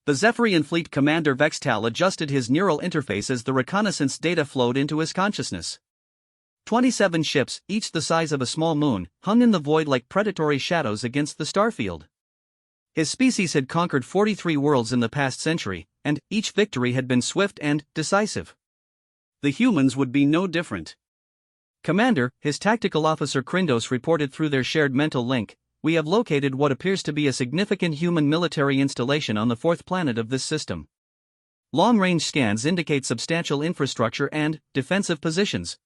The Zephyrian fleet commander Vextal adjusted his neural interface as the reconnaissance data flowed into his consciousness. 27 ships, each the size of a small moon, hung in the void like predatory shadows against the starfield. His species had conquered 43 worlds in the past century, and each victory had been swift and decisive. The humans would be no different. Commander, his tactical officer Kryndos reported through their shared mental link, "We have located what appears to be a significant human military installation on the fourth planet of this system. Long-range scans indicate substantial infrastructure and defensive positions."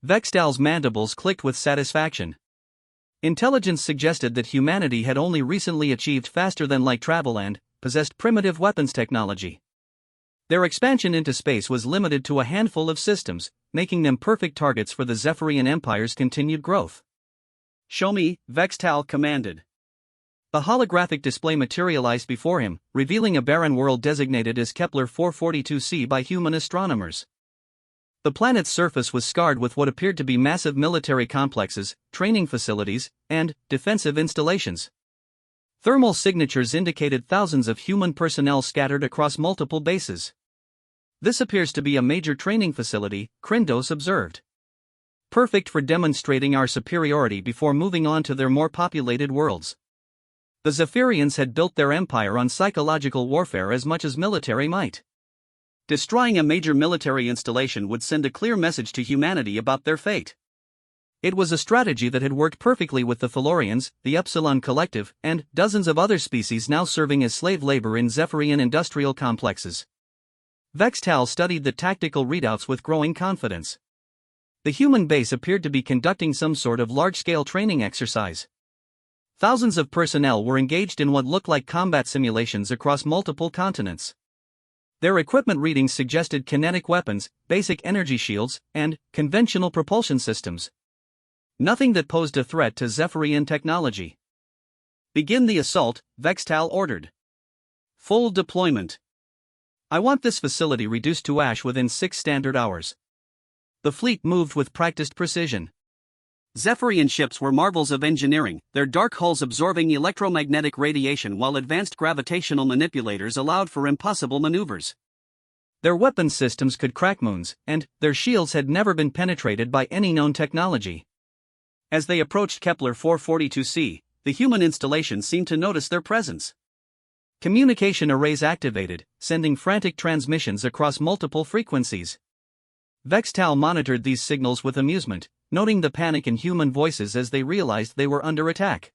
Vextal's mandibles clicked with satisfaction. Intelligence suggested that humanity had only recently achieved faster-than-light travel and possessed primitive weapons technology. Their expansion into space was limited to a handful of systems, making them perfect targets for the Zephyrian Empire's continued growth. "Show me," Vextal commanded. The holographic display materialized before him, revealing a barren world designated as Kepler 442c by human astronomers. The planet's surface was scarred with what appeared to be massive military complexes, training facilities, and defensive installations. Thermal signatures indicated thousands of human personnel scattered across multiple bases. "This appears to be a major training facility," Kryndos observed. "Perfect for demonstrating our superiority before moving on to their more populated worlds." The Zephyrians had built their empire on psychological warfare as much as military might. Destroying a major military installation would send a clear message to humanity about their fate. It was a strategy that had worked perfectly with the Felorians, the Epsilon Collective, and dozens of other species now serving as slave labor in Zephyrian industrial complexes. Vextal studied the tactical readouts with growing confidence. The human base appeared to be conducting some sort of large-scale training exercise. Thousands of personnel were engaged in what looked like combat simulations across multiple continents. Their equipment readings suggested kinetic weapons, basic energy shields, and conventional propulsion systems. Nothing that posed a threat to Zephyrian technology. "Begin the assault," Vextal ordered. "Full deployment. I want this facility reduced to ash within 6 standard hours." The fleet moved with practiced precision. Zephyrian ships were marvels of engineering, their dark hulls absorbing electromagnetic radiation while advanced gravitational manipulators allowed for impossible maneuvers. Their weapons systems could crack moons, and their shields had never been penetrated by any known technology. As they approached Kepler 442c, the human installation seemed to notice their presence. Communication arrays activated, sending frantic transmissions across multiple frequencies. Vextal monitored these signals with amusement, noting the panic in human voices as they realized they were under attack.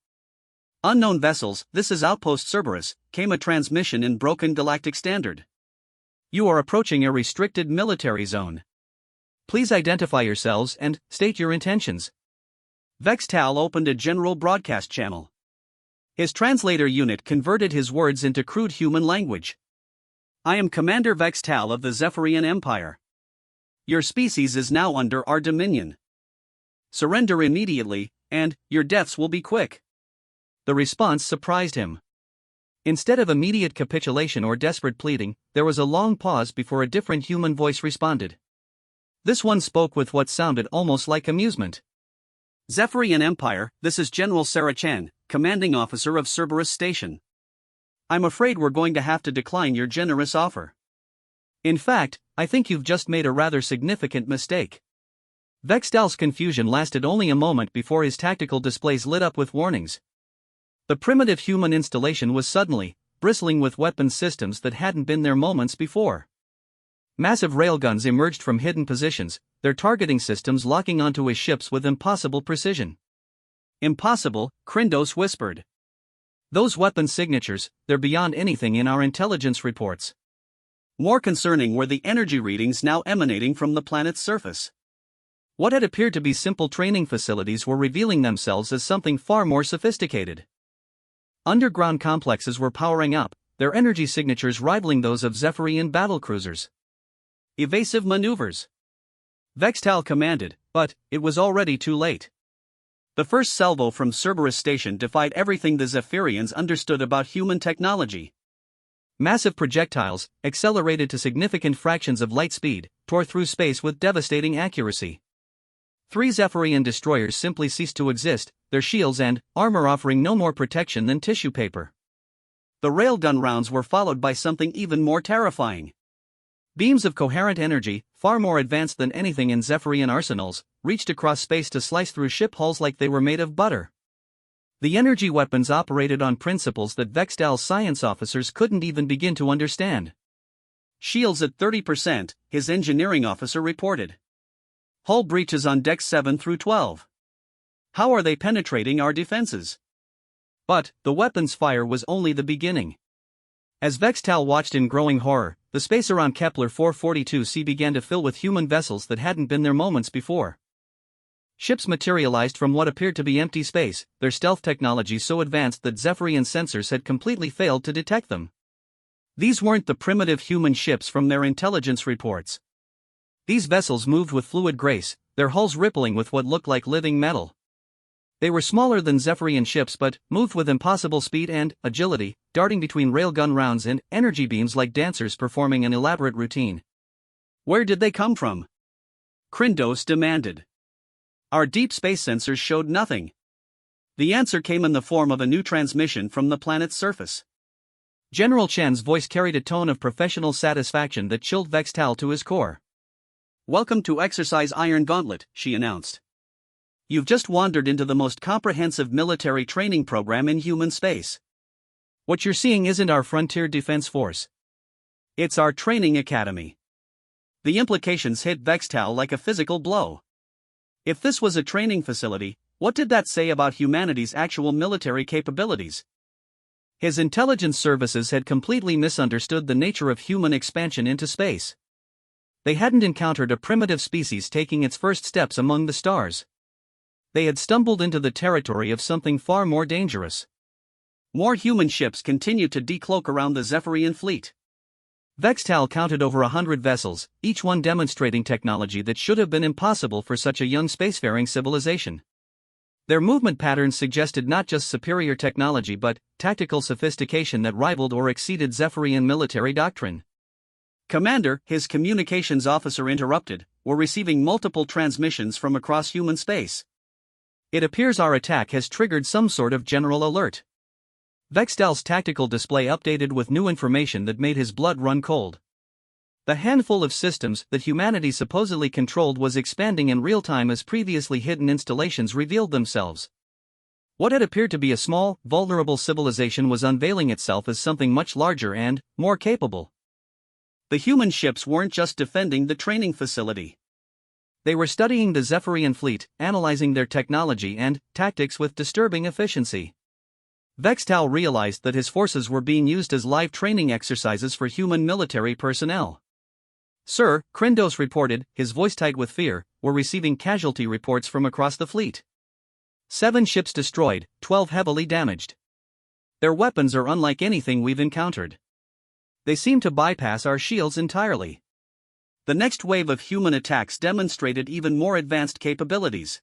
"Unknown vessels, this is Outpost Cerberus," came a transmission in broken galactic standard. "You are approaching a restricted military zone. Please identify yourselves and state your intentions." Vextal opened a general broadcast channel. His translator unit converted his words into crude human language. "I am Commander Vextal of the Zephyrian Empire. Your species is now under our dominion. Surrender immediately, and your deaths will be quick." The response surprised him. Instead of immediate capitulation or desperate pleading, there was a long pause before a different human voice responded. This one spoke with what sounded almost like amusement. "Zephyrian Empire, this is General Sarachan, commanding officer of Cerberus Station. I'm afraid we're going to have to decline your generous offer. In fact, I think you've just made a rather significant mistake." Vextal's confusion lasted only a moment before his tactical displays lit up with warnings. The primitive human installation was suddenly bristling with weapons systems that hadn't been there moments before. Massive railguns emerged from hidden positions, their targeting systems locking onto his ships with impossible precision. "Impossible," Kryndos whispered. "Those weapon signatures, they're beyond anything in our intelligence reports." More concerning were the energy readings now emanating from the planet's surface. What had appeared to be simple training facilities were revealing themselves as something far more sophisticated. Underground complexes were powering up, their energy signatures rivaling those of Zephyrian battlecruisers. "Evasive maneuvers," Vextal commanded, but it was already too late. The first salvo from Cerberus Station defied everything the Zephyrians understood about human technology. Massive projectiles, accelerated to significant fractions of light speed, tore through space with devastating accuracy. 3 Zephyrian destroyers simply ceased to exist, their shields and armor offering no more protection than tissue paper. The railgun rounds were followed by something even more terrifying. Beams of coherent energy, far more advanced than anything in Zephyrian arsenals, reached across space to slice through ship hulls like they were made of butter. The energy weapons operated on principles that Vextal's science officers couldn't even begin to understand. Shields at 30%, his engineering officer reported. Hull breaches on decks 7 through 12. How are they penetrating our defenses? But the weapons fire was only the beginning. As Vextal watched in growing horror, the space around Kepler 442c began to fill with human vessels that hadn't been there moments before. Ships materialized from what appeared to be empty space, their stealth technology so advanced that Zephyrian sensors had completely failed to detect them. These weren't the primitive human ships from their intelligence reports. These vessels moved with fluid grace, their hulls rippling with what looked like living metal. They were smaller than Zephyrian ships but moved with impossible speed and agility, darting between railgun rounds and energy beams like dancers performing an elaborate routine. Where did they come from? Kryndos demanded. Our deep space sensors showed nothing. The answer came in the form of a new transmission from the planet's surface. General Chen's voice carried a tone of professional satisfaction that chilled Vextal to his core. Welcome to Exercise Iron Gauntlet, she announced. You've just wandered into the most comprehensive military training program in human space. What you're seeing isn't our frontier defense force. It's our training academy. The implications hit Vextal like a physical blow. If this was a training facility, what did that say about humanity's actual military capabilities? His intelligence services had completely misunderstood the nature of human expansion into space. They hadn't encountered a primitive species taking its first steps among the stars. They had stumbled into the territory of something far more dangerous. More human ships continued to decloak around the Zephyrian fleet. Vextal counted over 100 vessels, each one demonstrating technology that should have been impossible for such a young spacefaring civilization. Their movement patterns suggested not just superior technology but tactical sophistication that rivaled or exceeded Zephyrian military doctrine. Commander, his communications officer interrupted, we're receiving multiple transmissions from across human space. It appears our attack has triggered some sort of general alert. Vextal's tactical display updated with new information that made his blood run cold. The handful of systems that humanity supposedly controlled was expanding in real time as previously hidden installations revealed themselves. What had appeared to be a small, vulnerable civilization was unveiling itself as something much larger and more capable. The human ships weren't just defending the training facility. They were studying the Zephyrian fleet, analyzing their technology and tactics with disturbing efficiency. Vextal realized that his forces were being used as live training exercises for human military personnel. Sir, Kryndos reported, his voice tight with fear, we're receiving casualty reports from across the fleet. 7 ships destroyed, 12 heavily damaged. Their weapons are unlike anything we've encountered. They seem to bypass our shields entirely. The next wave of human attacks demonstrated even more advanced capabilities.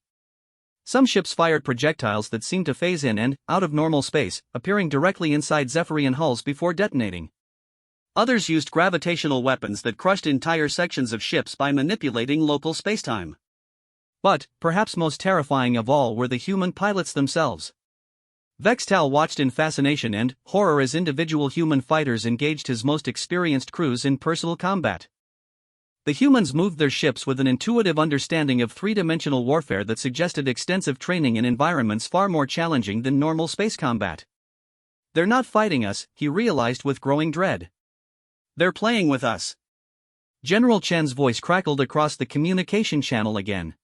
Some ships fired projectiles that seemed to phase in and out of normal space, appearing directly inside Zephyrian hulls before detonating. Others used gravitational weapons that crushed entire sections of ships by manipulating local spacetime. But, perhaps most terrifying of all were the human pilots themselves. Vextal watched in fascination and horror as individual human fighters engaged his most experienced crews in personal combat. The humans moved their ships with an intuitive understanding of three-dimensional warfare that suggested extensive training in environments far more challenging than normal space combat. They're not fighting us, he realized with growing dread. They're playing with us. General Chen's voice crackled across the communication channel again.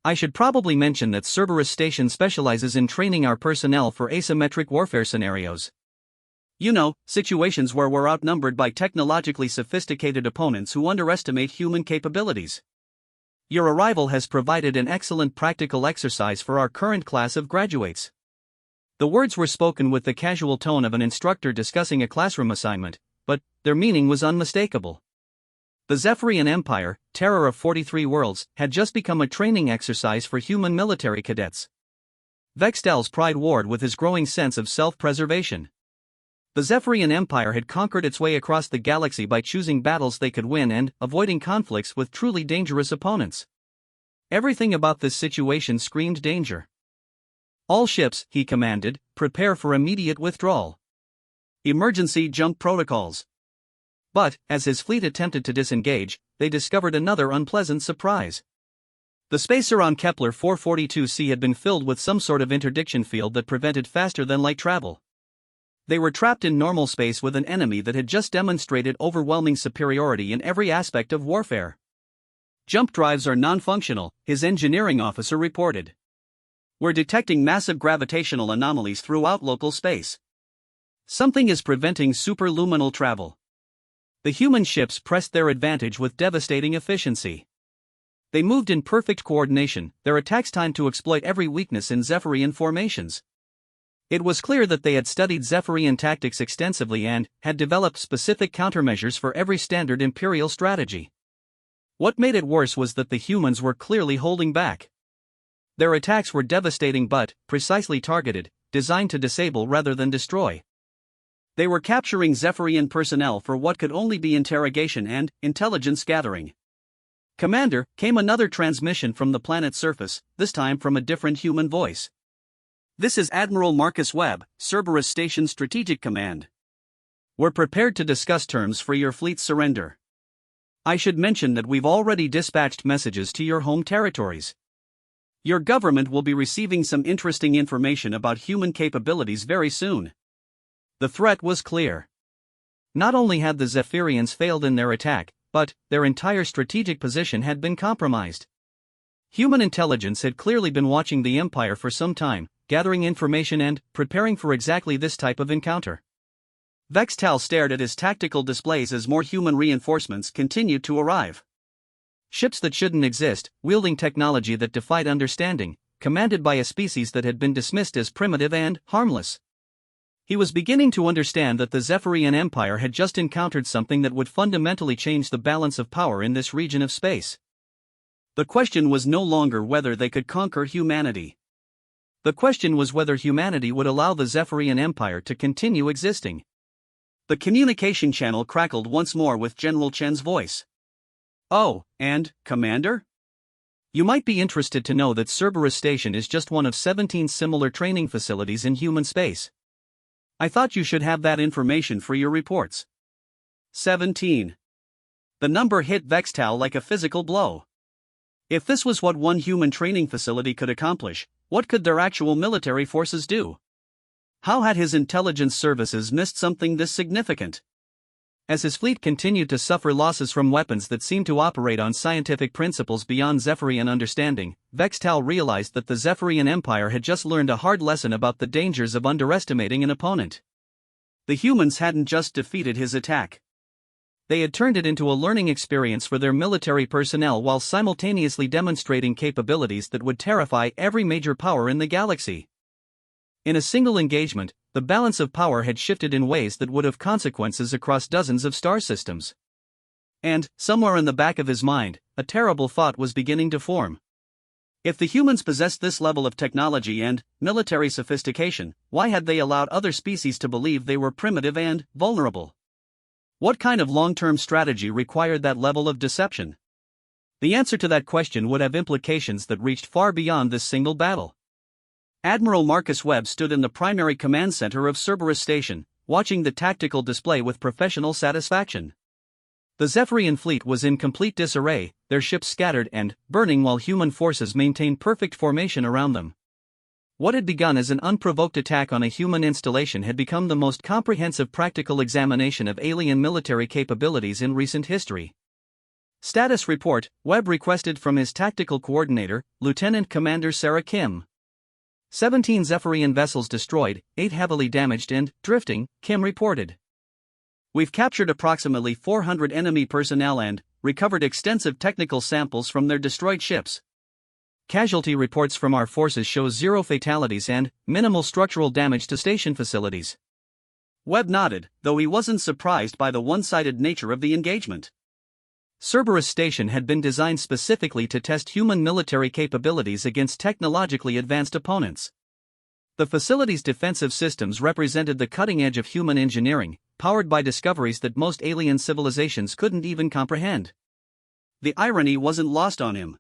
I should probably mention that Cerberus Station specializes in training our personnel for asymmetric warfare scenarios. You know, situations where we're outnumbered by technologically sophisticated opponents who underestimate human capabilities. Your arrival has provided an excellent practical exercise for our current class of graduates. The words were spoken with the casual tone of an instructor discussing a classroom assignment, but their meaning was unmistakable. The Zephyrian Empire, terror of 43 worlds, had just become a training exercise for human military cadets. Vextal's pride warred with his growing sense of self-preservation. The Zephyrian Empire had conquered its way across the galaxy by choosing battles they could win and avoiding conflicts with truly dangerous opponents. Everything about this situation screamed danger. All ships, he commanded, prepare for immediate withdrawal. Emergency jump protocols. But, as his fleet attempted to disengage, they discovered another unpleasant surprise. The spacer on Kepler 442c had been filled with some sort of interdiction field that prevented faster-than-light travel. They were trapped in normal space with an enemy that had just demonstrated overwhelming superiority in every aspect of warfare. Jump drives are non-functional, his engineering officer reported. We're detecting massive gravitational anomalies throughout local space. Something is preventing superluminal travel. The human ships pressed their advantage with devastating efficiency. They moved in perfect coordination, their attacks timed to exploit every weakness in Zephyrian formations. It was clear that they had studied Zephyrian tactics extensively and had developed specific countermeasures for every standard Imperial strategy. What made it worse was that the humans were clearly holding back. Their attacks were devastating but precisely targeted, designed to disable rather than destroy. They were capturing Zephyrian personnel for what could only be interrogation and intelligence gathering. "Commander," came another transmission from the planet's surface, this time from a different human voice. "This is Admiral Marcus Webb, Cerberus Station Strategic Command. We're prepared to discuss terms for your fleet's surrender. I should mention that we've already dispatched messages to your home territories. Your government will be receiving some interesting information about human capabilities very soon." The threat was clear. Not only had the Zephyrians failed in their attack, but their entire strategic position had been compromised. Human intelligence had clearly been watching the Empire for some time, gathering information and preparing for exactly this type of encounter. Vextal stared at his tactical displays as more human reinforcements continued to arrive. Ships that shouldn't exist, wielding technology that defied understanding, commanded by a species that had been dismissed as primitive and harmless. He was beginning to understand that the Zephyrian Empire had just encountered something that would fundamentally change the balance of power in this region of space. The question was no longer whether they could conquer humanity. The question was whether humanity would allow the Zephyrian Empire to continue existing. The communication channel crackled once more with General Chen's voice. "Oh, and, Commander? You might be interested to know that Cerberus Station is just one of 17 similar training facilities in human space. I thought you should have that information for your reports." 17. The number hit Vextal like a physical blow. If this was what one human training facility could accomplish, what could their actual military forces do? How had his intelligence services missed something this significant? As his fleet continued to suffer losses from weapons that seemed to operate on scientific principles beyond Zephyrian understanding, Vextal realized that the Zephyrian Empire had just learned a hard lesson about the dangers of underestimating an opponent. The humans hadn't just defeated his attack. They had turned it into a learning experience for their military personnel while simultaneously demonstrating capabilities that would terrify every major power in the galaxy. In a single engagement, the balance of power had shifted in ways that would have consequences across dozens of star systems. And, somewhere in the back of his mind, a terrible thought was beginning to form. If the humans possessed this level of technology and military sophistication, why had they allowed other species to believe they were primitive and vulnerable? What kind of long-term strategy required that level of deception? The answer to that question would have implications that reached far beyond this single battle. Admiral Marcus Webb stood in the primary command center of Cerberus Station, watching the tactical display with professional satisfaction. The Zephyrian fleet was in complete disarray, their ships scattered and burning while human forces maintained perfect formation around them. What had begun as an unprovoked attack on a human installation had become the most comprehensive practical examination of alien military capabilities in recent history. Status report, Webb requested from his tactical coordinator, Lieutenant Commander Sarah Kim. 17 Zephyrian vessels destroyed, 8 heavily damaged and drifting, Kim reported. We've captured approximately 400 enemy personnel and recovered extensive technical samples from their destroyed ships. Casualty reports from our forces show 0 fatalities and minimal structural damage to station facilities. Webb nodded, though he wasn't surprised by the one-sided nature of the engagement. Cerberus Station had been designed specifically to test human military capabilities against technologically advanced opponents. The facility's defensive systems represented the cutting edge of human engineering, powered by discoveries that most alien civilizations couldn't even comprehend. The irony wasn't lost on him.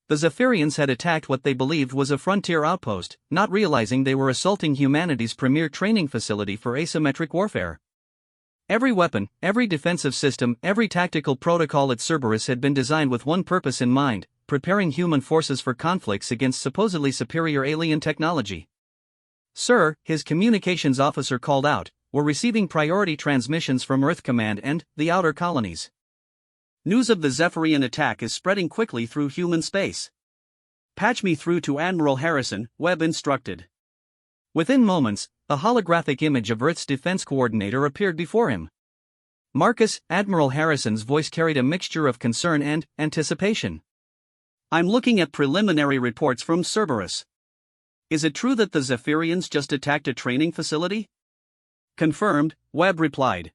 The Zephyrians had attacked what they believed was a frontier outpost, not realizing they were assaulting humanity's premier training facility for asymmetric warfare. Every weapon, every defensive system, every tactical protocol at Cerberus had been designed with one purpose in mind: preparing human forces for conflicts against supposedly superior alien technology. "Sir," his communications officer called out, "we're receiving priority transmissions from Earth Command and the outer colonies. News of the Zephyrian attack is spreading quickly through human space. Patch me through to Admiral Harrison," Webb instructed. Within moments, a holographic image of Earth's defense coordinator appeared before him. "Marcus," Admiral Harrison's voice carried a mixture of concern and anticipation. "I'm looking at preliminary reports from Cerberus. Is it true that the Zephyrians just attacked a training facility?" "Confirmed," Webb replied.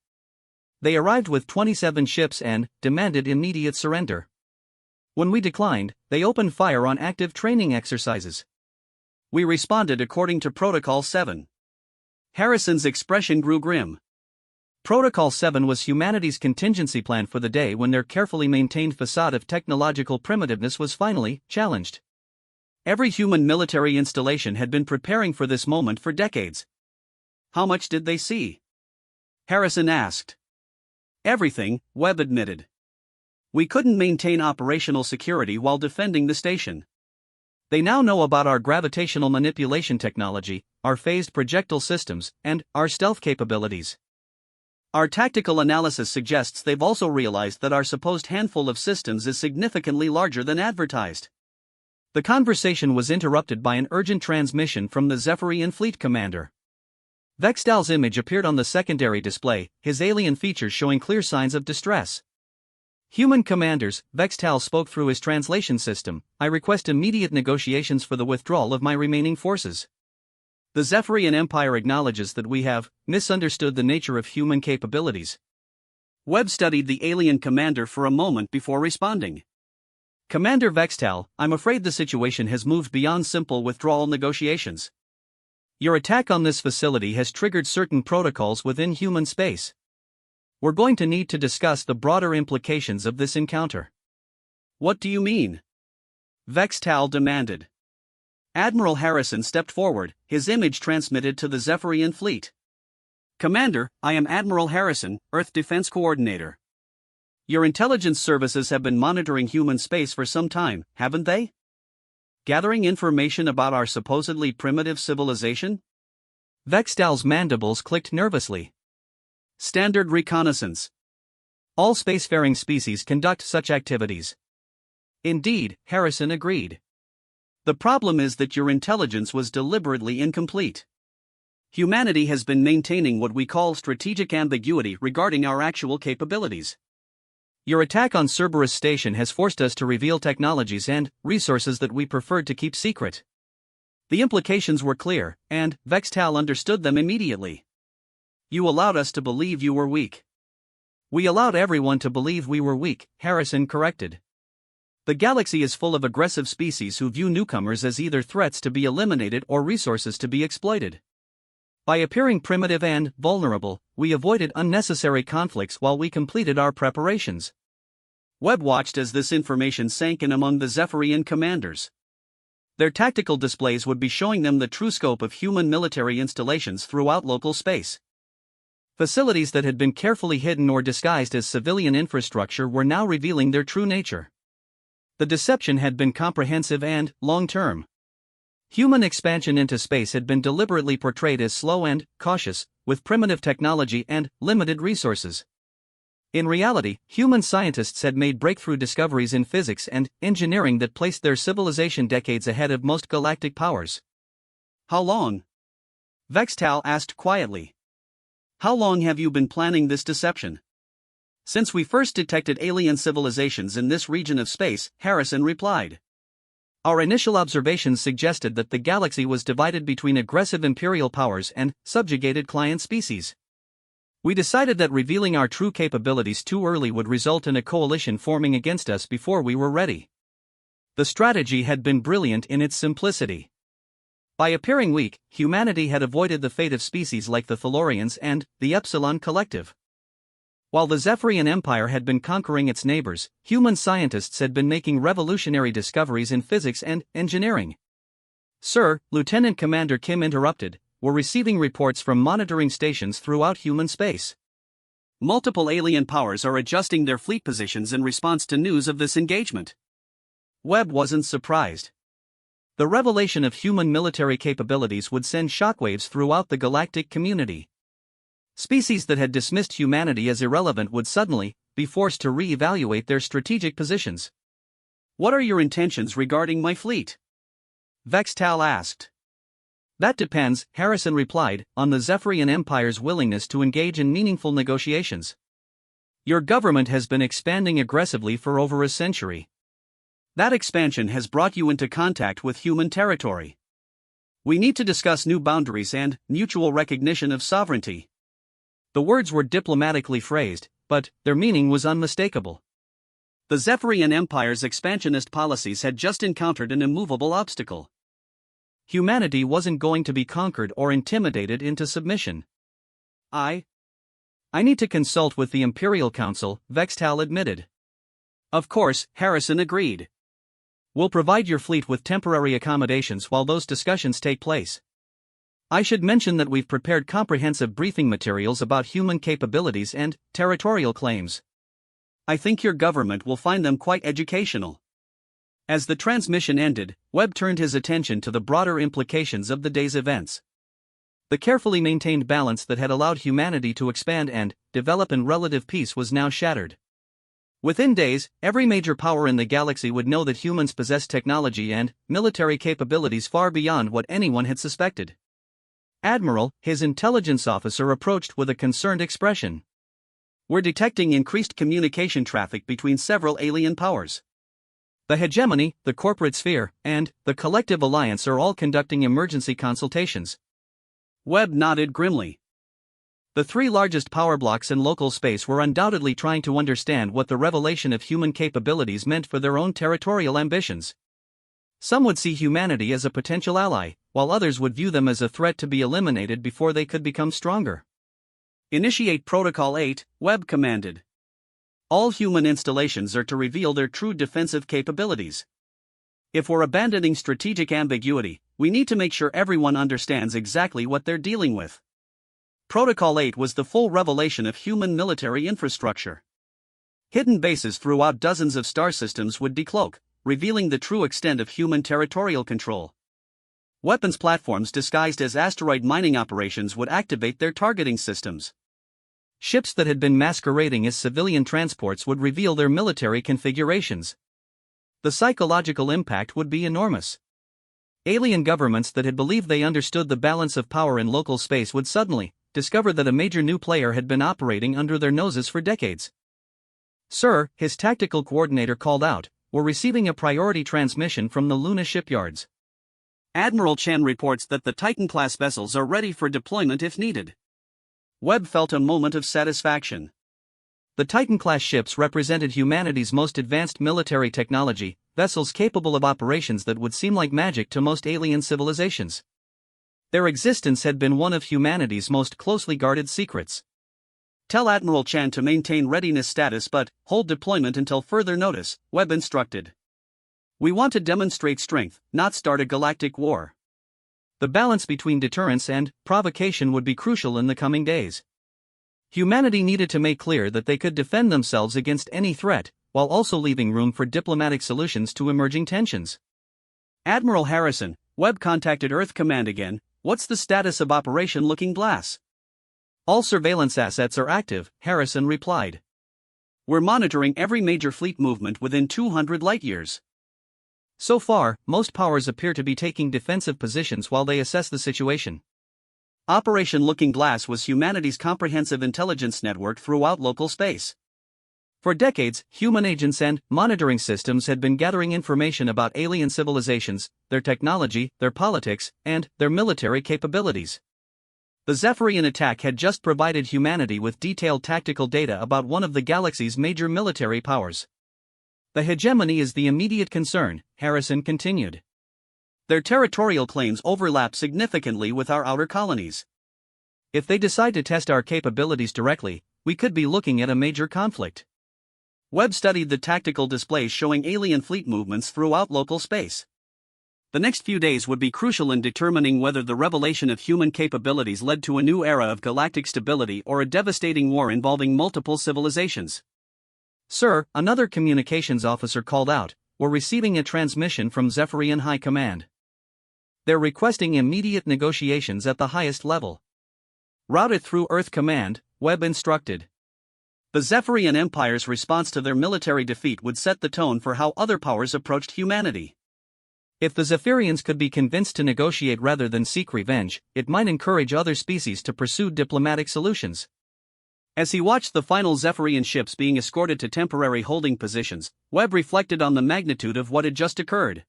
"They arrived with 27 ships and demanded immediate surrender. When we declined, they opened fire on active training exercises. We responded according to Protocol 7. Harrison's expression grew grim. Protocol 7 was humanity's contingency plan for the day when their carefully maintained facade of technological primitiveness was finally challenged. Every human military installation had been preparing for this moment for decades. "How much did they see?" Harrison asked. "Everything," Webb admitted. "We couldn't maintain operational security while defending the station. They now know about our gravitational manipulation technology, our phased projectile systems, and our stealth capabilities. Our tactical analysis suggests they've also realized that our supposed handful of systems is significantly larger than advertised." The conversation was interrupted by an urgent transmission from the Zephyrian fleet commander. Vextal's image appeared on the secondary display, his alien features showing clear signs of distress. "Human commanders," Vextal spoke through his translation system, "I request immediate negotiations for the withdrawal of my remaining forces. The Zephyrian Empire acknowledges that we have misunderstood the nature of human capabilities." Webb studied the alien commander for a moment before responding. "Commander Vextal, I'm afraid the situation has moved beyond simple withdrawal negotiations. Your attack on this facility has triggered certain protocols within human space. We're going to need to discuss the broader implications of this encounter." "What do you mean?" Vextal demanded. Admiral Harrison stepped forward, his image transmitted to the Zephyrian fleet. "Commander, I am Admiral Harrison, Earth Defense Coordinator. Your intelligence services have been monitoring human space for some time, haven't they? Gathering information about our supposedly primitive civilization?" Vextal's mandibles clicked nervously. "Standard reconnaissance. All spacefaring species conduct such activities." "Indeed," Harrison agreed. "The problem is that your intelligence was deliberately incomplete. Humanity has been maintaining what we call strategic ambiguity regarding our actual capabilities. Your attack on Cerberus Station has forced us to reveal technologies and resources that we preferred to keep secret. The implications were clear, and Vextal understood them immediately. You allowed us to believe you were weak." "We allowed everyone to believe we were weak," Harrison corrected. "The galaxy is full of aggressive species who view newcomers as either threats to be eliminated or resources to be exploited. By appearing primitive and vulnerable, we avoided unnecessary conflicts while we completed our preparations." Webb watched as this information sank in among the Zephyrian commanders. Their tactical displays would be showing them the true scope of human military installations throughout local space. Facilities that had been carefully hidden or disguised as civilian infrastructure were now revealing their true nature. The deception had been comprehensive and long-term. Human expansion into space had been deliberately portrayed as slow and cautious, with primitive technology and limited resources. In reality, human scientists had made breakthrough discoveries in physics and engineering that placed their civilization decades ahead of most galactic powers. "How long?" Vextal asked quietly. "How long have you been planning this deception?" "Since we first detected alien civilizations in this region of space," Harrison replied. "Our initial observations suggested that the galaxy was divided between aggressive imperial powers and subjugated client species. We decided that revealing our true capabilities too early would result in a coalition forming against us before we were ready. The strategy had been brilliant in its simplicity. By appearing weak, humanity had avoided the fate of species like the Thalorians and the Epsilon Collective. While the Zephyrian Empire had been conquering its neighbors, human scientists had been making revolutionary discoveries in physics and engineering. "Sir," Lieutenant Commander Kim interrupted, "we're receiving reports from monitoring stations throughout human space. Multiple alien powers are adjusting their fleet positions in response to news of this engagement." Webb wasn't surprised. The revelation of human military capabilities would send shockwaves throughout the galactic community. Species that had dismissed humanity as irrelevant would suddenly be forced to re-evaluate their strategic positions. "What are your intentions regarding my fleet?" Vextal asked. "That depends," Harrison replied, "on the Zephyrian Empire's willingness to engage in meaningful negotiations. Your government has been expanding aggressively for over a century. That expansion has brought you into contact with human territory. We need to discuss new boundaries and mutual recognition of sovereignty." The words were diplomatically phrased, but their meaning was unmistakable. The Zephyrian Empire's expansionist policies had just encountered an immovable obstacle. Humanity wasn't going to be conquered or intimidated into submission. I need to consult with the Imperial Council," Vextal admitted. "Of course," Harrison agreed. "We'll provide your fleet with temporary accommodations while those discussions take place. I should mention that we've prepared comprehensive briefing materials about human capabilities and territorial claims. I think your government will find them quite educational." As the transmission ended, Webb turned his attention to the broader implications of the day's events. The carefully maintained balance that had allowed humanity to expand and develop in relative peace was now shattered. Within days, every major power in the galaxy would know that humans possess technology and military capabilities far beyond what anyone had suspected. Admiral, his intelligence officer, approached with a concerned expression. "We're detecting increased communication traffic between several alien powers. The hegemony, the corporate sphere, and the collective alliance are all conducting emergency consultations." Webb nodded grimly. The three largest power blocks in local space were undoubtedly trying to understand what the revelation of human capabilities meant for their own territorial ambitions. Some would see humanity as a potential ally, while others would view them as a threat to be eliminated before they could become stronger. "Initiate Protocol 8, Webb commanded. All human installations are to reveal their true defensive capabilities. If we're abandoning strategic ambiguity, we need to make sure everyone understands exactly what they're dealing with." Protocol 8 was the full revelation of human military infrastructure. Hidden bases throughout dozens of star systems would decloak, revealing the true extent of human territorial control. Weapons platforms disguised as asteroid mining operations would activate their targeting systems. Ships that had been masquerading as civilian transports would reveal their military configurations. The psychological impact would be enormous. Alien governments that had believed they understood the balance of power in local space would suddenly discover that a major new player had been operating under their noses for decades. "Sir," his tactical coordinator called out, "we're receiving a priority transmission from the Luna shipyards. Admiral Chen reports that the Titan-class vessels are ready for deployment if needed." Webb felt a moment of satisfaction. The Titan-class ships represented humanity's most advanced military technology, vessels capable of operations that would seem like magic to most alien civilizations. Their existence had been one of humanity's most closely guarded secrets. "Tell Admiral Chen to maintain readiness status but hold deployment until further notice," Webb instructed. "We want to demonstrate strength, not start a galactic war." The balance between deterrence and provocation would be crucial in the coming days. Humanity needed to make clear that they could defend themselves against any threat, while also leaving room for diplomatic solutions to emerging tensions. "Admiral Harrison," Webb contacted Earth Command again, "what's the status of Operation Looking Glass?" "All surveillance assets are active," Harrison replied. "We're monitoring every major fleet movement within 200 light-years. So far, most powers appear to be taking defensive positions while they assess the situation." Operation Looking Glass was humanity's comprehensive intelligence network throughout local space. For decades, human agents and monitoring systems had been gathering information about alien civilizations, their technology, their politics, and their military capabilities. The Zephyrian attack had just provided humanity with detailed tactical data about one of the galaxy's major military powers. "The hegemony is the immediate concern," Harrison continued. "Their territorial claims overlap significantly with our outer colonies. If they decide to test our capabilities directly, we could be looking at a major conflict. Webb studied the tactical displays showing alien fleet movements throughout local space. The next few days would be crucial in determining whether the revelation of human capabilities led to a new era of galactic stability or a devastating war involving multiple civilizations. "Sir," another communications officer called out, "we're receiving a transmission from Zephyrian High Command. They're requesting immediate negotiations at the highest level." "Route it through Earth Command," Webb instructed. The Zephyrian Empire's response to their military defeat would set the tone for how other powers approached humanity. If the Zephyrians could be convinced to negotiate rather than seek revenge, it might encourage other species to pursue diplomatic solutions. As he watched the final Zephyrian ships being escorted to temporary holding positions, Webb reflected on the magnitude of what had just occurred.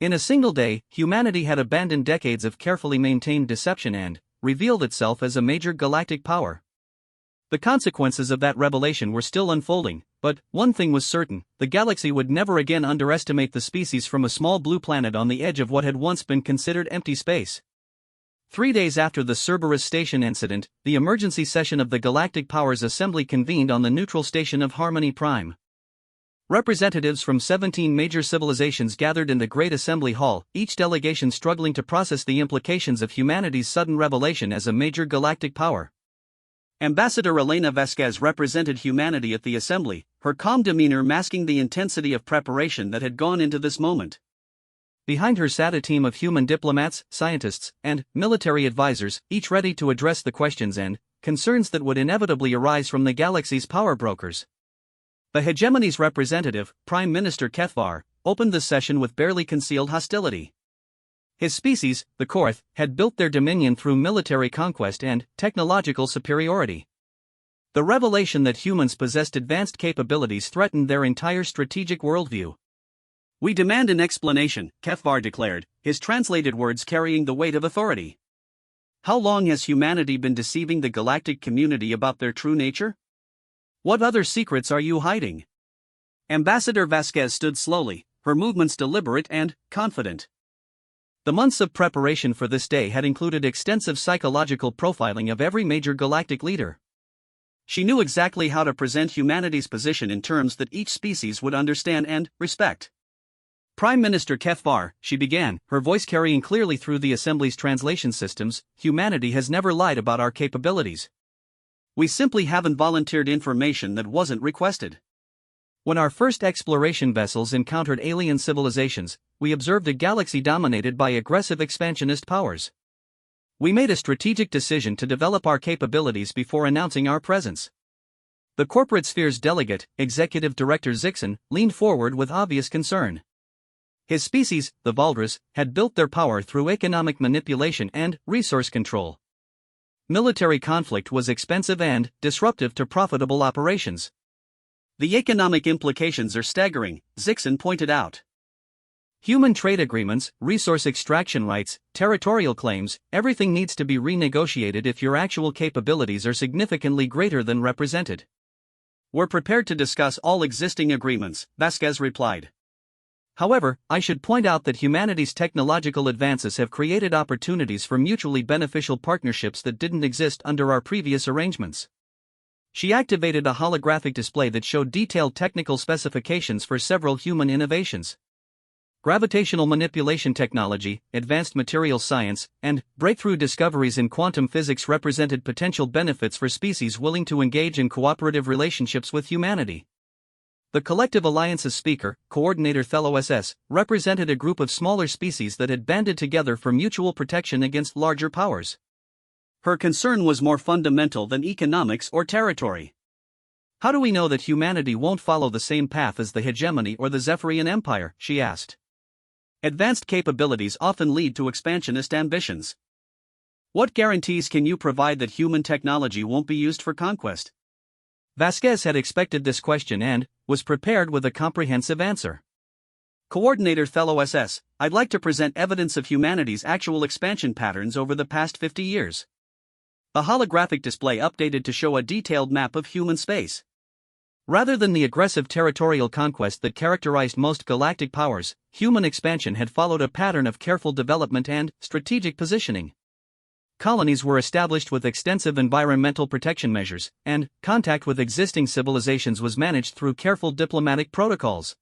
In a single day, humanity had abandoned decades of carefully maintained deception and revealed itself as a major galactic power. The consequences of that revelation were still unfolding, but one thing was certain: the galaxy would never again underestimate the species from a small blue planet on the edge of what had once been considered empty space. 3 days after the Cerberus Station incident, the emergency session of the Galactic Powers Assembly convened on the neutral station of Harmony Prime. Representatives from 17 major civilizations gathered in the Great Assembly Hall, each delegation struggling to process the implications of humanity's sudden revelation as a major galactic power. Ambassador Elena Vasquez represented humanity at the assembly, her calm demeanor masking the intensity of preparation that had gone into this moment. Behind her sat a team of human diplomats, scientists, and military advisors, each ready to address the questions and concerns that would inevitably arise from the galaxy's power brokers. The hegemony's representative, Prime Minister Kethvar, opened the session with barely concealed hostility. His species, the Korth, had built their dominion through military conquest and technological superiority. The revelation that humans possessed advanced capabilities threatened their entire strategic worldview. "We demand an explanation," Kethvar declared, his translated words carrying the weight of authority. "How long has humanity been deceiving the galactic community about their true nature? What other secrets are you hiding?" Ambassador Vasquez stood slowly, her movements deliberate and confident. The months of preparation for this day had included extensive psychological profiling of every major galactic leader. She knew exactly how to present humanity's position in terms that each species would understand and respect. "Prime Minister Kethvar," she began, her voice carrying clearly through the Assembly's translation systems, "humanity has never lied about our capabilities. We simply haven't volunteered information that wasn't requested. When our first exploration vessels encountered alien civilizations, we observed a galaxy dominated by aggressive expansionist powers. We made a strategic decision to develop our capabilities before announcing our presence." The corporate sphere's delegate, Executive Director Zixon, leaned forward with obvious concern. His species, the Valdras, had built their power through economic manipulation and resource control. Military conflict was expensive and disruptive to profitable operations. "The economic implications are staggering," Zixon pointed out. "Human trade agreements, resource extraction rights, territorial claims, everything needs to be renegotiated if your actual capabilities are significantly greater than represented." "We're prepared to discuss all existing agreements," Vasquez replied. "However, I should point out that humanity's technological advances have created opportunities for mutually beneficial partnerships that didn't exist under our previous arrangements." She activated a holographic display that showed detailed technical specifications for several human innovations. Gravitational manipulation technology, advanced materials science, and breakthrough discoveries in quantum physics represented potential benefits for species willing to engage in cooperative relationships with humanity. The Collective Alliance's speaker, Coordinator Thello SS, represented a group of smaller species that had banded together for mutual protection against larger powers. Her concern was more fundamental than economics or territory. "How do we know that humanity won't follow the same path as the hegemony or the Zephyrian Empire?" she asked. "Advanced capabilities often lead to expansionist ambitions. What guarantees can you provide that human technology won't be used for conquest?" Vasquez had expected this question and was prepared with a comprehensive answer. "Coordinator Thello SS, I'd like to present evidence of humanity's actual expansion patterns over the past 50 years. The holographic display updated to show a detailed map of human space. Rather than the aggressive territorial conquest that characterized most galactic powers, human expansion had followed a pattern of careful development and strategic positioning. colonies were established with extensive environmental protection measures, and contact with existing civilizations was managed through careful diplomatic protocols.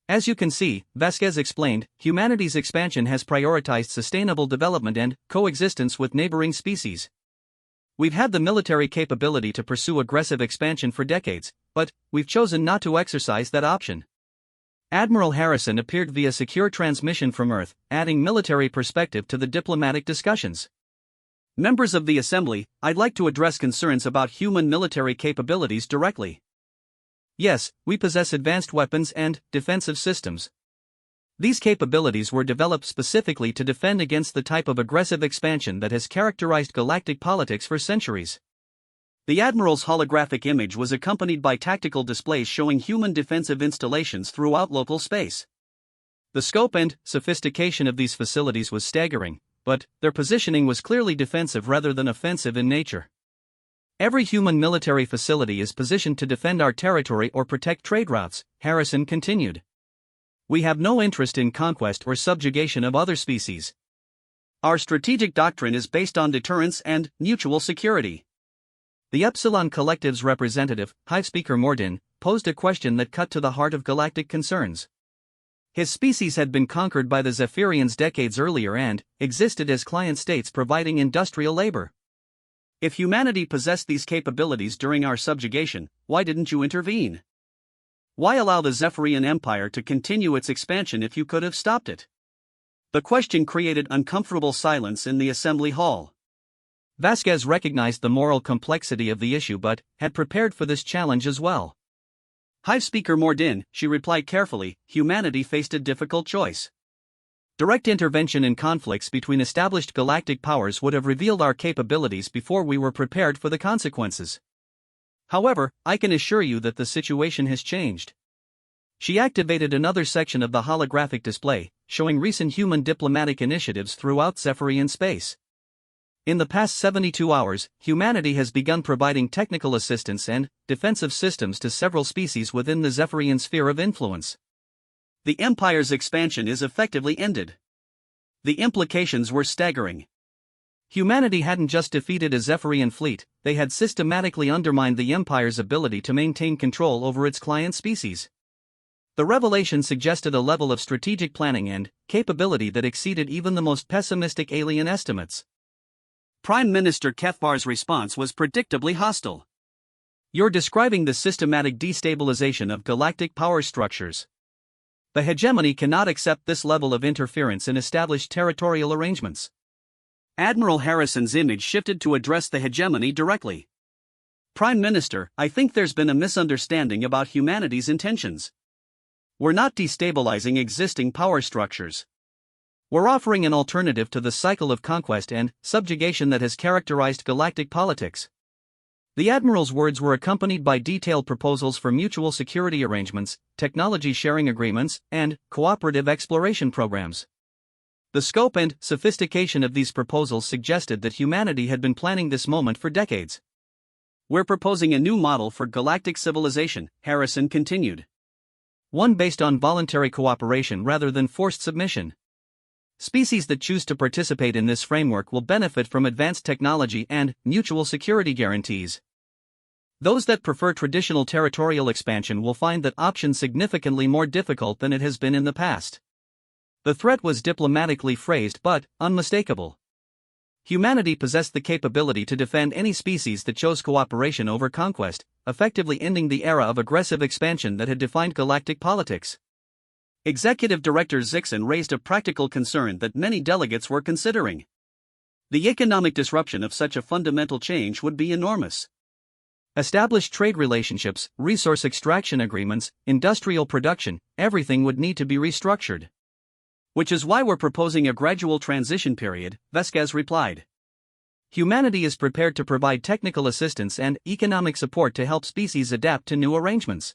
As you can see, Vasquez explained, humanity's expansion has prioritized sustainable development and coexistence with neighboring species. We've had the military capability to pursue aggressive expansion for decades, but we've chosen not to exercise that option. Admiral Harrison appeared via secure transmission from Earth, adding military perspective to the diplomatic discussions. Members of the Assembly, I'd like to address concerns about human military capabilities directly. Yes, we possess advanced weapons and defensive systems. These capabilities were developed specifically to defend against the type of aggressive expansion that has characterized galactic politics for centuries. The Admiral's holographic image was accompanied by tactical displays showing human defensive installations throughout local space. The scope and sophistication of these facilities was staggering, but their positioning was clearly defensive rather than offensive in nature. Every human military facility is positioned to defend our territory or protect trade routes, Harrison continued. We have no interest in conquest or subjugation of other species. Our strategic doctrine is based on deterrence and mutual security. The Epsilon Collective's representative, Hive Speaker Mordin, posed a question that cut to the heart of galactic concerns. His species had been conquered by the Zephyrians decades earlier and existed as client states providing industrial labor. If humanity possessed these capabilities during our subjugation, why didn't you intervene? Why allow the Zephyrian Empire to continue its expansion if you could have stopped it? The question created uncomfortable silence in the assembly hall. Vasquez recognized the moral complexity of the issue but had prepared for this challenge as well. Hive Speaker Mordin, she replied carefully, humanity faced a difficult choice. Direct intervention in conflicts between established galactic powers would have revealed our capabilities before we were prepared for the consequences. However, I can assure you that the situation has changed. She activated another section of the holographic display, showing recent human diplomatic initiatives throughout Zephyrian space. In the past 72 hours, humanity has begun providing technical assistance and defensive systems to several species within the Zephyrian sphere of influence. The Empire's expansion is effectively ended. The implications were staggering. Humanity hadn't just defeated a Zephyrian fleet, they had systematically undermined the Empire's ability to maintain control over its client species. The revelation suggested a level of strategic planning and capability that exceeded even the most pessimistic alien estimates. Prime Minister Kefbar's response was predictably hostile. You're describing the systematic destabilization of galactic power structures. The hegemony cannot accept this level of interference in established territorial arrangements. Admiral Harrison's image shifted to address the hegemony directly. Prime Minister, I think there's been a misunderstanding about humanity's intentions. We're not destabilizing existing power structures. We're offering an alternative to the cycle of conquest and subjugation that has characterized galactic politics. The Admiral's words were accompanied by detailed proposals for mutual security arrangements, technology sharing agreements, and cooperative exploration programs. The scope and sophistication of these proposals suggested that humanity had been planning this moment for decades. We're proposing a new model for galactic civilization, Harrison continued. One based on voluntary cooperation rather than forced submission. Species that choose to participate in this framework will benefit from advanced technology and mutual security guarantees. Those that prefer traditional territorial expansion will find that option significantly more difficult than it has been in the past. The threat was diplomatically phrased but unmistakable. Humanity possessed the capability to defend any species that chose cooperation over conquest, effectively ending the era of aggressive expansion that had defined galactic politics. Executive Director Zixon raised a practical concern that many delegates were considering. The economic disruption of such a fundamental change would be enormous. Established trade relationships, resource extraction agreements, industrial production, everything would need to be restructured. Which is why we're proposing a gradual transition period, Vasquez replied. Humanity is prepared to provide technical assistance and economic support to help species adapt to new arrangements.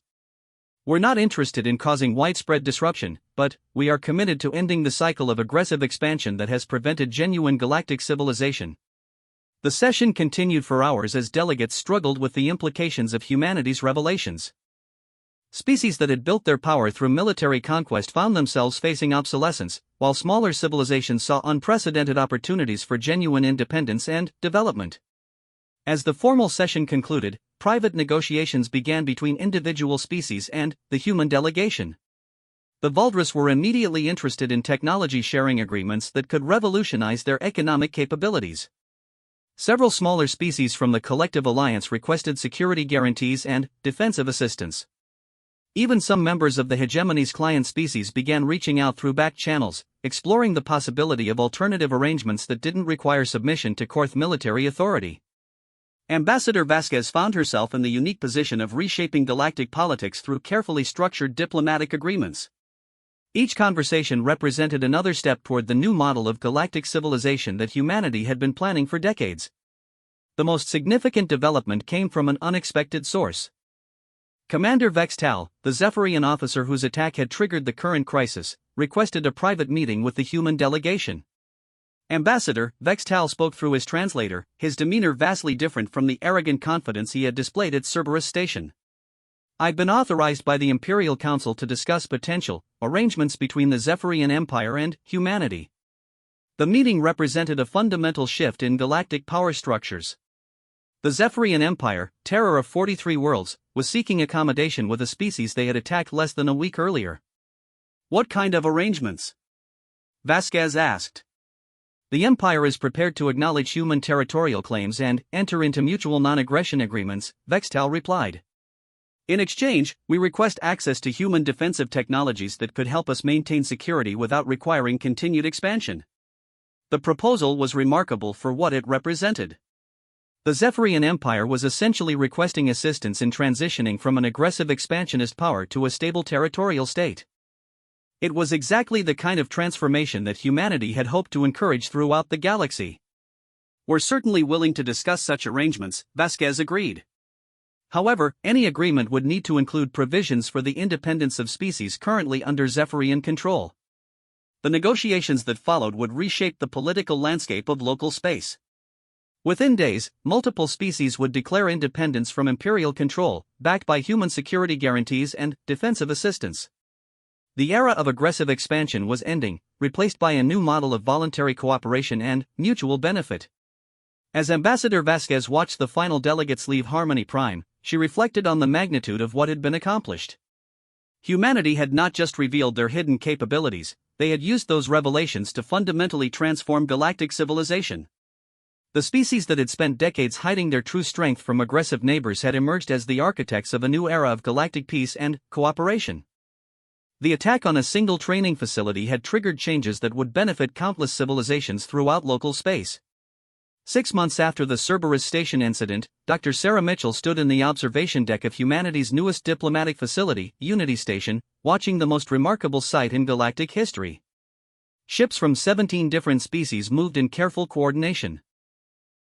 We're not interested in causing widespread disruption, but we are committed to ending the cycle of aggressive expansion that has prevented genuine galactic civilization. The session continued for hours as delegates struggled with the implications of humanity's revelations. Species that had built their power through military conquest found themselves facing obsolescence, while smaller civilizations saw unprecedented opportunities for genuine independence and development. As the formal session concluded, private negotiations began between individual species and the human delegation. The Valdres were immediately interested in technology sharing agreements that could revolutionize their economic capabilities. Several smaller species from the Collective Alliance requested security guarantees and defensive assistance. Even some members of the hegemony's client species began reaching out through back channels, exploring the possibility of alternative arrangements that didn't require submission to Korth military authority. Ambassador Vasquez found herself in the unique position of reshaping galactic politics through carefully structured diplomatic agreements. Each conversation represented another step toward the new model of galactic civilization that humanity had been planning for decades. The most significant development came from an unexpected source. Commander Vextal, the Zephyrian officer whose attack had triggered the current crisis, requested a private meeting with the human delegation. Ambassador, Vextal spoke through his translator, his demeanor vastly different from the arrogant confidence he had displayed at Cerberus Station. "I've been authorized by the Imperial Council to discuss potential arrangements between the Zephyrian Empire and humanity." The meeting represented a fundamental shift in galactic power structures. The Zephyrian Empire, terror of 43 worlds, was seeking accommodation with a species they had attacked less than a week earlier. "What kind of arrangements?" Vasquez asked. "The Empire is prepared to acknowledge human territorial claims and enter into mutual non-aggression agreements," Vextal replied. "In exchange, we request access to human defensive technologies that could help us maintain security without requiring continued expansion." The proposal was remarkable for what it represented. The Zephyrian Empire was essentially requesting assistance in transitioning from an aggressive expansionist power to a stable territorial state. It was exactly the kind of transformation that humanity had hoped to encourage throughout the galaxy. "We're certainly willing to discuss such arrangements," Vasquez agreed. However, any agreement would need to include provisions for the independence of species currently under Zephyrian control. The negotiations that followed would reshape the political landscape of local space. Within days, multiple species would declare independence from imperial control, backed by human security guarantees and defensive assistance. The era of aggressive expansion was ending, replaced by a new model of voluntary cooperation and mutual benefit. As Ambassador Vasquez watched the final delegates leave Harmony Prime, she reflected on the magnitude of what had been accomplished. Humanity had not just revealed their hidden capabilities, they had used those revelations to fundamentally transform galactic civilization. The species that had spent decades hiding their true strength from aggressive neighbors had emerged as the architects of a new era of galactic peace and cooperation. The attack on a single training facility had triggered changes that would benefit countless civilizations throughout local space. 6 months after the Cerberus Station incident, Dr. Sarah Mitchell stood in the observation deck of humanity's newest diplomatic facility, Unity Station, watching the most remarkable sight in galactic history. Ships from 17 different species moved in careful coordination.